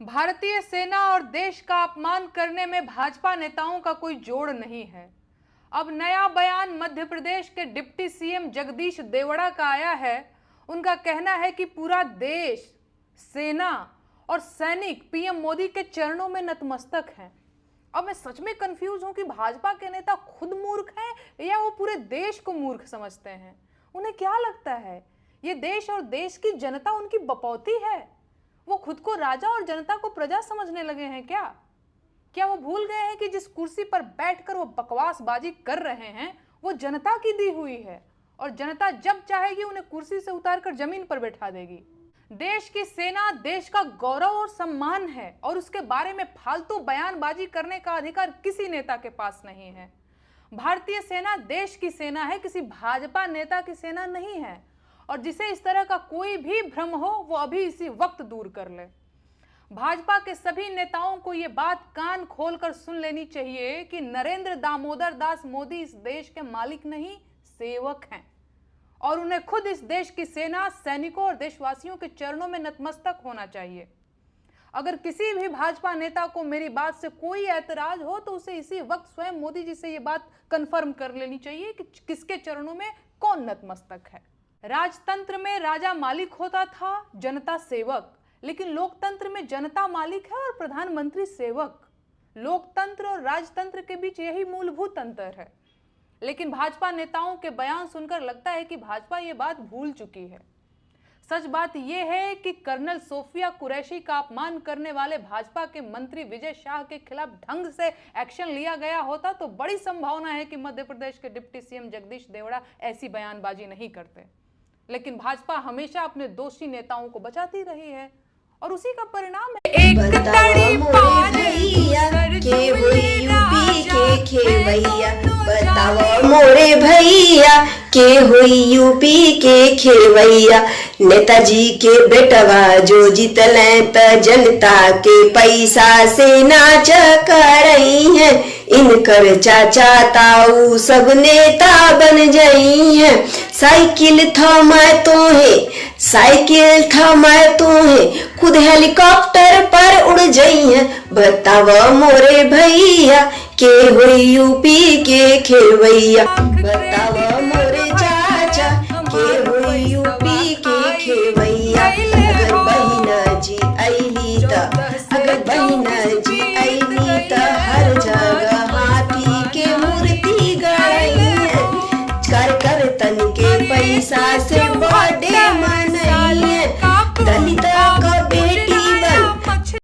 भारतीय सेना और देश का अपमान करने में भाजपा नेताओं का कोई जोड़ नहीं है। अब नया बयान मध्य प्रदेश के डिप्टी सीएम जगदीश देवड़ा का आया है। उनका कहना है कि पूरा देश, सेना और सैनिक पीएम मोदी के चरणों में नतमस्तक हैं। अब मैं सच में कंफ्यूज हूं कि भाजपा के नेता खुद मूर्ख हैं या वो पूरे देश को मूर्ख समझते हैं। उन्हें क्या लगता है ये देश और देश की जनता उनकी बपौती है? वो खुद को राजा और जनता को प्रजा समझने लगे हैं क्या? क्या वो भूल गए हैं कि जिस कुर्सी पर बैठकर वो बकवासबाजी कर रहे हैं वो जनता की दी हुई है और जनता जब चाहेगी उन्हें कुर्सी से उतारकर जमीन पर बैठा देगी। देश की सेना देश का गौरव और सम्मान है और उसके बारे में फालतू बयानबाजी करने का अधिकार किसी नेता के पास नहीं है। भारतीय सेना देश की सेना है, किसी भाजपा नेता की सेना नहीं है। और जिसे इस तरह का कोई भी भ्रम हो वो अभी इसी वक्त दूर कर ले। भाजपा के सभी नेताओं को ये बात कान खोलकर सुन लेनी चाहिए कि नरेंद्र दामोदर दास मोदी इस देश के मालिक नहीं, सेवक हैं और उन्हें खुद इस देश की सेना, सैनिकों और देशवासियों के चरणों में नतमस्तक होना चाहिए। अगर किसी भी भाजपा नेता को मेरी बात से कोई ऐतराज हो तो उसे इसी वक्त स्वयं मोदी जी से ये बात कंफर्म कर लेनी चाहिए कि किसके चरणों में कौन नतमस्तक है। राजतंत्र में राजा मालिक होता था, जनता सेवक, लेकिन लोकतंत्र में जनता मालिक है और प्रधानमंत्री सेवक। लोकतंत्र और राजतंत्र के बीच यही मूलभूत अंतर है। लेकिन भाजपा नेताओं के बयान सुनकर लगता है कि भाजपा ये बात भूल चुकी है। सच बात यह है कि कर्नल सोफिया कुरैशी का अपमान करने वाले भाजपा के मंत्री विजय शाह के खिलाफ ढंग से एक्शन लिया गया होता तो बड़ी संभावना है कि मध्य प्रदेश के डिप्टी सीएम जगदीश देवड़ा ऐसी बयानबाजी नहीं करते। लेकिन भाजपा हमेशा अपने दोषी नेताओं को बचाती रही है और उसी का परिणाम है एक तड़ी पार के हुई यूपी के खेवैया। बताओ मोरे भैया के हुई यूपी के खेवैया। नेताजी के बेटवा जो जीतले त जनता के पैसा से नाच करई है। इनकर चाचा ताऊ सब नेता बन जाई है। साइकिल थमाए तो है, साइकिल थमाए तो है, खुद हेलीकॉप्टर पर उड़ जाई है। बताव मोरे भैया के हुई यूपी के खेवैया। बताव